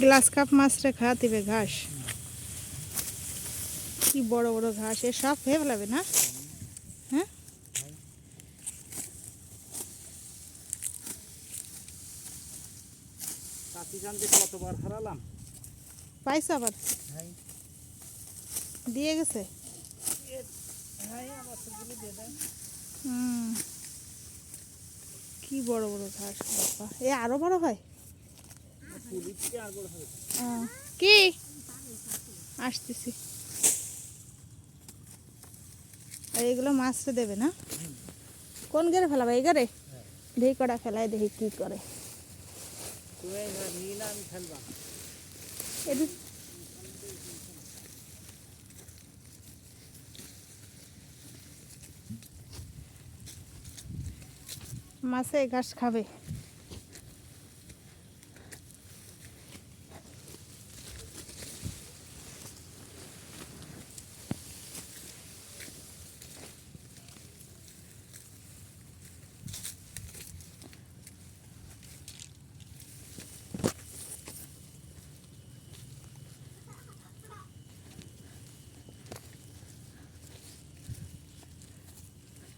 Glass cup মাছটা খাওয়াতে হবে ঘাস, কি বড় বড় ঘাস, এ সব খেয়ে ফেলাবে না? হ্যাঁ, কতবার হারালাম, পাইছ আবার দিয়ে গেছে। কি বড় বড় ঘাস বাবা, এ আরো বড় হয়। কি আসতেছি, আর এগুলো মাছটা দেবে না? কোন গেরে ফেলাবে? এই গেরে দেখি কটা ফেলায়, দেখি কি করে। মাছে ঘাস খাবে।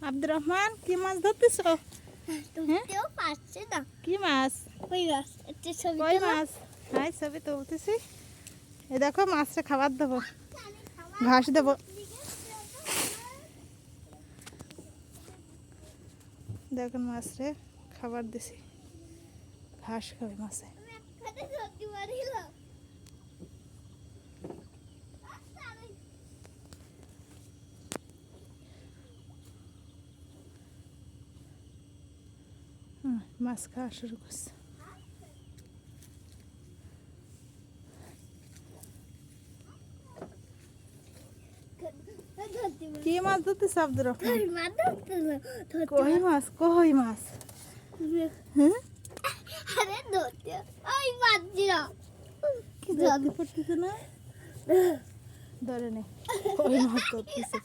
আব্দুর রহমান, কি মাছ ধরতেছ? কি মাছ? কই মাছ? হ্যাঁ, ছবি তুলতেছি। এ দেখো, মাছটা খাবার দেবো, ঘাস দেবো। দেখুন মাছরে খাবার দিছি, ঘাস খাবে মাছে। মাছ খাওয়া শুরু করছে। কি মাছ ধরতেছে আব্দুর রহমান? কই মাছ? কই মাছ? হ্যাঁ, কি জলদি পড়তেছে না? ধরে নে, কই মাছ ধরতেছে।